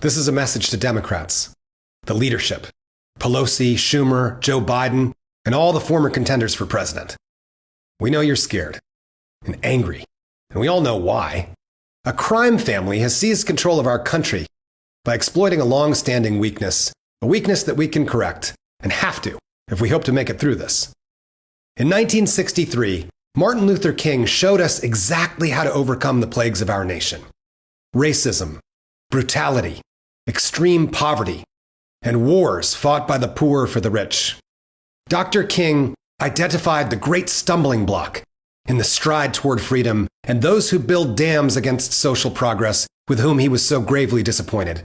This is a message to Democrats, the leadership, Pelosi, Schumer, Joe Biden, and all the former contenders for president. We know you're scared and angry, and we all know why. A crime family has seized control of our country by exploiting a long-standing weakness, a weakness that we can correct and have to if we hope to make it through this. In 1963, Martin Luther King showed us exactly how to overcome the plagues of our nation: racism, brutality, extreme poverty, and wars fought by the poor for the rich. Dr. King identified the great stumbling block in the stride toward freedom and those who build dams against social progress with whom he was so gravely disappointed.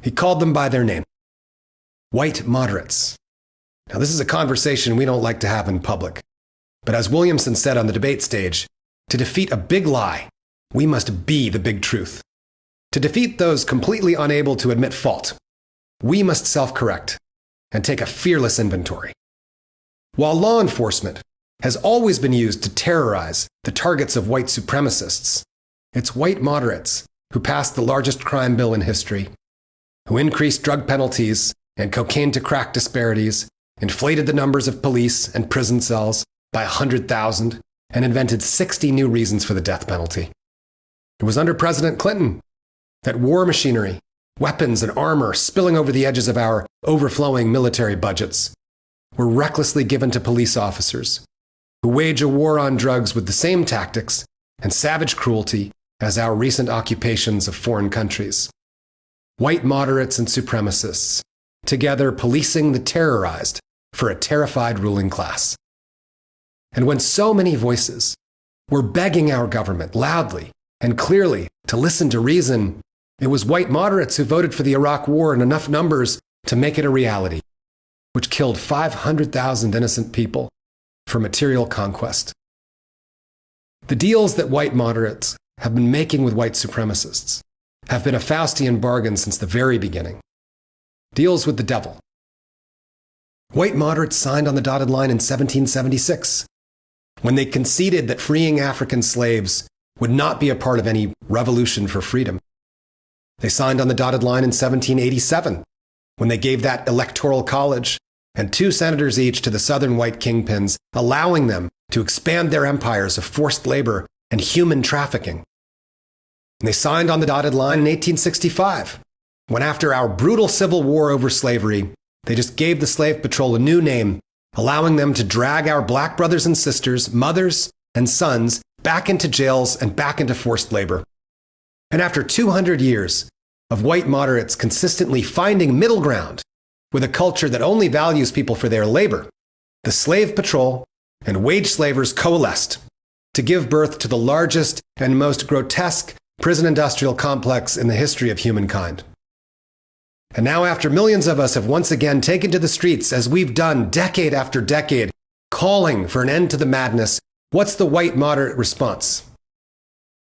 He called them by their name: white moderates. Now, this is a conversation we don't like to have in public, but as Williamson said on the debate stage, to defeat a big lie, we must be the big truth. To defeat those completely unable to admit fault, we must self-correct and take a fearless inventory. While law enforcement has always been used to terrorize the targets of white supremacists, it's white moderates who passed the largest crime bill in history, who increased drug penalties and cocaine to crack disparities, inflated the numbers of police and prison cells by 100,000, and invented 60 new reasons for the death penalty. It was under President Clinton that war machinery, weapons, and armor spilling over the edges of our overflowing military budgets were recklessly given to police officers who wage a war on drugs with the same tactics and savage cruelty as our recent occupations of foreign countries. White moderates and supremacists, together policing the terrorized for a terrified ruling class. And when so many voices were begging our government loudly and clearly to listen to reason, it was white moderates who voted for the Iraq War in enough numbers to make it a reality, which killed 500,000 innocent people for material conquest. The deals that white moderates have been making with white supremacists have been a Faustian bargain since the very beginning. Deals with the devil. White moderates signed on the dotted line in 1776, when they conceded that freeing African slaves would not be a part of any revolution for freedom. They signed on the dotted line in 1787, when they gave that electoral college and 2 senators each to the southern white kingpins, allowing them to expand their empires of forced labor and human trafficking. And they signed on the dotted line in 1865, when after our brutal civil war over slavery, they just gave the slave patrol a new name, allowing them to drag our black brothers and sisters, mothers and sons, back into jails and back into forced labor. And after 200 years of white moderates consistently finding middle ground with a culture that only values people for their labor, the slave patrol and wage slavers coalesced to give birth to the largest and most grotesque prison industrial complex in the history of humankind. And now, after millions of us have once again taken to the streets, as we've done decade after decade, calling for an end to the madness, what's the white moderate response?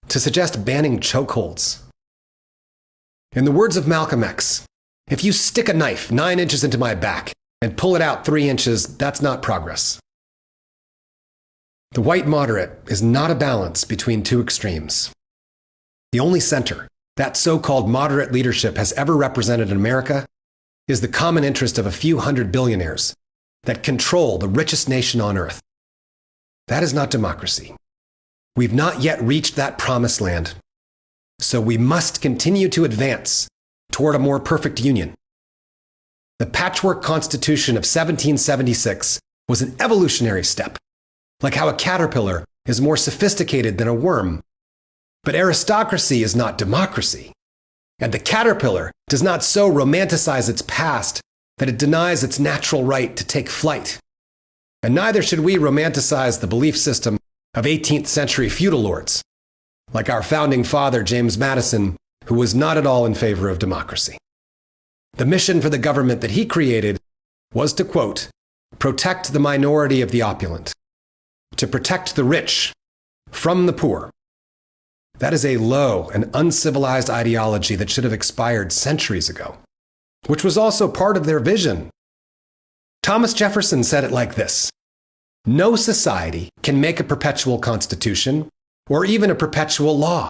To suggest banning chokeholds. In the words of Malcolm X, if you stick a knife 9 inches into my back and pull it out 3 inches, that's not progress. The white moderate is not a balance between 2 extremes. The only center that so-called moderate leadership has ever represented in America is the common interest of a few hundred billionaires that control the richest nation on earth. That is not democracy. We've not yet reached that promised land, so we must continue to advance toward a more perfect union. The patchwork Constitution of 1776 was an evolutionary step, like how a caterpillar is more sophisticated than a worm. But aristocracy is not democracy, and the caterpillar does not so romanticize its past that it denies its natural right to take flight. And neither should we romanticize the belief system of 18th century feudal lords, like our founding father James Madison, who was not at all in favor of democracy. The mission for the government that he created was to, quote, protect the minority of the opulent, to protect the rich from the poor. That is a low and uncivilized ideology that should have expired centuries ago, which was also part of their vision. Thomas Jefferson said it like this: no society can make a perpetual constitution or even a perpetual law.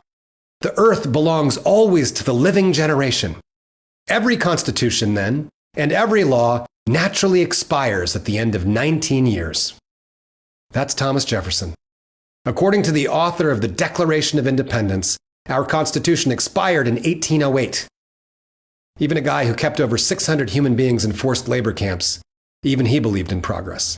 The earth belongs always to the living generation, Every constitution, then, and every law naturally expires at the end of 19 years. That's Thomas Jefferson. According to the author of the Declaration of Independence, our Constitution expired in 1808. Even a guy who kept over 600 human beings in forced labor camps, even he believed in progress.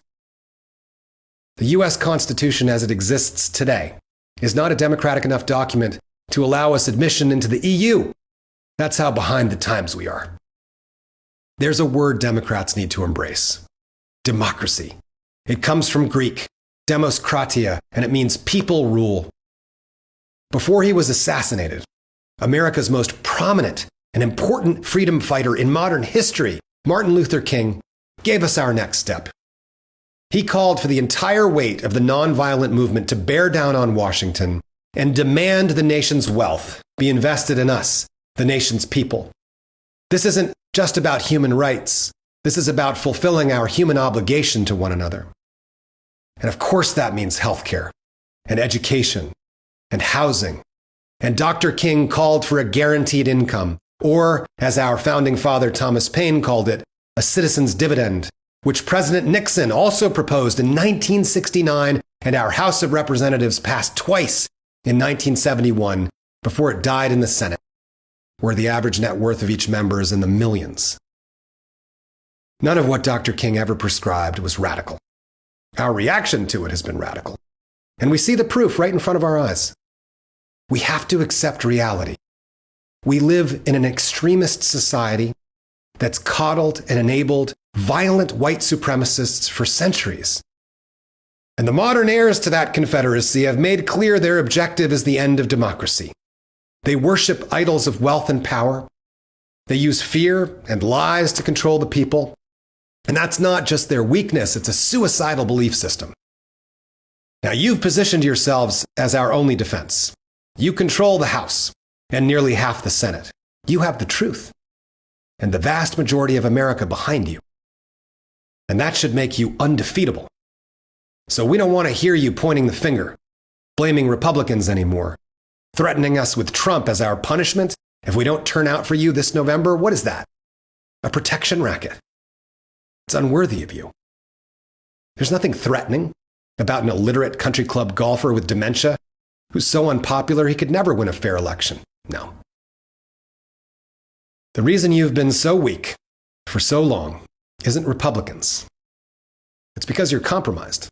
The U.S. Constitution as it exists today is not a democratic enough document to allow us admission into the EU. That's how behind the times we are. There's a word Democrats need to embrace: democracy. It comes from Greek, demos kratia, and it means people rule. Before he was assassinated, America's most prominent and important freedom fighter in modern history, Martin Luther King, gave us our next step. He called for the entire weight of the nonviolent movement to bear down on Washington and demand the nation's wealth be invested in us, the nation's people. This isn't just about human rights. This is about fulfilling our human obligation to one another. And of course that means healthcare and education and housing. And Dr. King called for a guaranteed income, or as our founding father Thomas Paine called it, a citizen's dividend, which President Nixon also proposed in 1969 and our House of Representatives passed twice in 1971 before it died in the Senate, where the average net worth of each member is in the millions. None of what Dr. King ever prescribed was radical. Our reaction to it has been radical. And we see the proof right in front of our eyes. We have to accept reality. We live in an extremist society that's coddled and enabled violent white supremacists for centuries. And the modern heirs to that confederacy have made clear their objective is the end of democracy. They worship idols of wealth and power. They use fear and lies to control the people. And that's not just their weakness, it's a suicidal belief system. Now, you've positioned yourselves as our only defense. You control the House and nearly half the Senate. You have the truth and the vast majority of America behind you. And that should make you undefeatable. So we don't want to hear you pointing the finger, blaming Republicans anymore, threatening us with Trump as our punishment if we don't turn out for you this November. What is that? A protection racket. It's unworthy of you. There's nothing threatening about an illiterate country club golfer with dementia who's so unpopular he could never win a fair election. No. The reason you've been so weak for so long isn't Republicans. It's because you're compromised.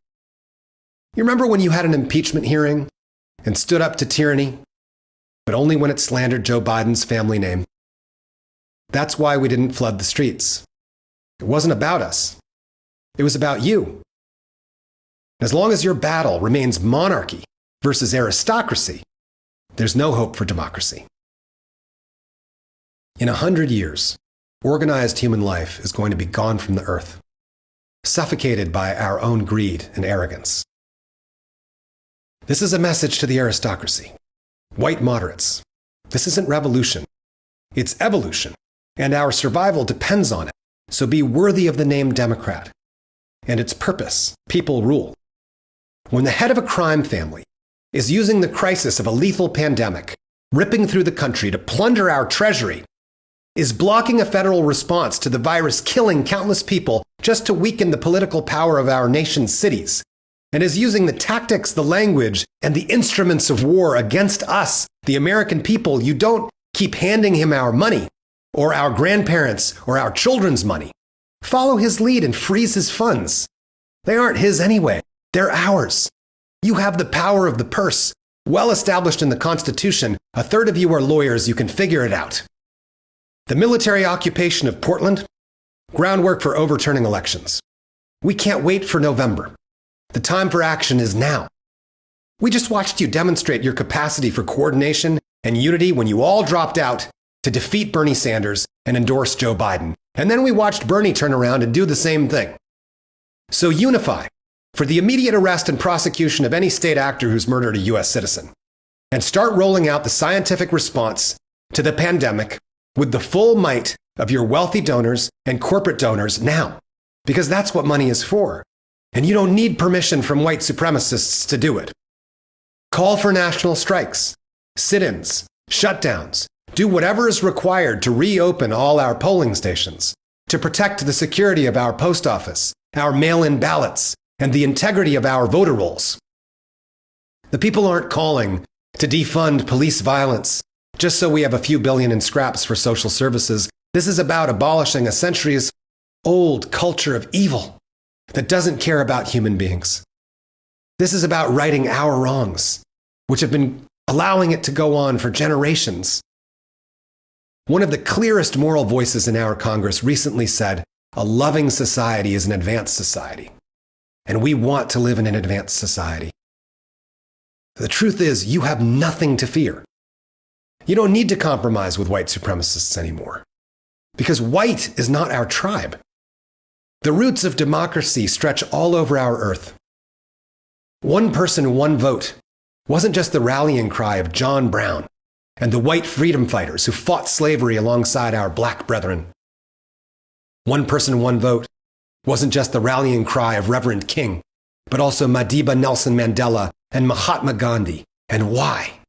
You remember when you had an impeachment hearing and stood up to tyranny, but only when it slandered Joe Biden's family name? That's why we didn't flood the streets. It wasn't about us. It was about you. As long as your battle remains monarchy versus aristocracy, there's no hope for democracy. In 100 years, organized human life is going to be gone from the earth, suffocated by our own greed and arrogance. This is a message to the aristocracy, white moderates. This isn't revolution. It's evolution, and our survival depends on it. So be worthy of the name Democrat and its purpose, people rule. When the head of a crime family is using the crisis of a lethal pandemic, ripping through the country to plunder our treasury, is blocking a federal response to the virus killing countless people just to weaken the political power of our nation's cities, and is using the tactics, the language, and the instruments of war against us, the American people, you don't keep handing him our money, or our grandparents, or our children's money. Follow his lead and freeze his funds. They aren't his anyway. They're ours. You have the power of the purse, well established in the Constitution. A third of you are lawyers. You can figure it out. The military occupation of Portland, groundwork for overturning elections. We can't wait for November. The time for action is now. We just watched you demonstrate your capacity for coordination and unity when you all dropped out to defeat Bernie Sanders and endorse Joe Biden. And then we watched Bernie turn around and do the same thing. So unify for the immediate arrest and prosecution of any state actor who's murdered a U.S. citizen. And start rolling out the scientific response to the pandemic with the full might of your wealthy donors and corporate donors now. Because that's what money is for. And you don't need permission from white supremacists to do it. Call for national strikes, sit-ins, shutdowns. do whatever is required to reopen all our polling stations, to protect the security of our post office, our mail-in ballots, and the integrity of our voter rolls. The people aren't calling to defund police violence just so we have a few billion in scraps for social services. This is about abolishing a centuries-old culture of evil that doesn't care about human beings. This is about righting our wrongs, which have been allowing it to go on for generations. One of the clearest moral voices in our Congress recently said, "A loving society is an advanced society." And we want to live in an advanced society. The truth is, you have nothing to fear. You don't need to compromise with white supremacists anymore, because white is not our tribe. The roots of democracy stretch all over our earth. One person, one vote wasn't just the rallying cry of John Brown and the white freedom fighters who fought slavery alongside our black brethren. One person, one vote wasn't just the rallying cry of Reverend King, but also Madiba Nelson Mandela and Mahatma Gandhi. And why?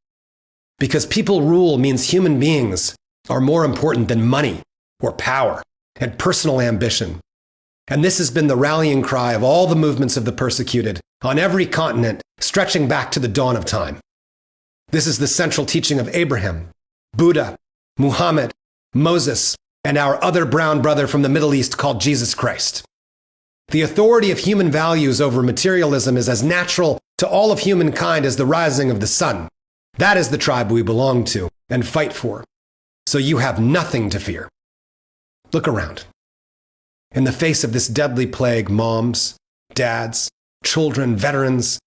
Because people rule means human beings are more important than money or power and personal ambition. And this has been the rallying cry of all the movements of the persecuted on every continent, stretching back to the dawn of time. This is the central teaching of Abraham, Buddha, Muhammad, Moses, and our other brown brother from the Middle East called Jesus Christ. The authority of human values over materialism is as natural to all of humankind as the rising of the sun. That is the tribe we belong to and fight for. So you have nothing to fear. Look around. In the face of this deadly plague, moms, dads, children, veterans,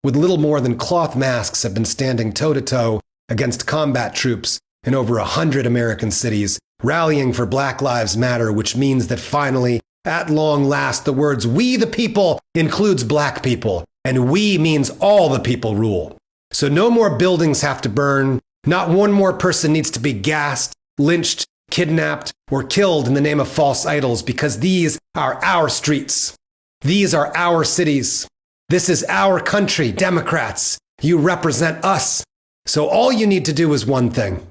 with little more than cloth masks have been standing toe-to-toe against combat troops in over 100 American cities, rallying for Black Lives Matter, which means that finally, at long last, the words "we the people" includes black people, and "we" means all the people rule. So no more buildings have to burn, not one more person needs to be gassed, lynched, kidnapped, or killed in the name of false idols, because these are our streets. These are our cities. This is our country, Democrats. You represent us. So all you need to do is one thing.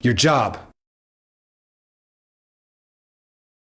Your job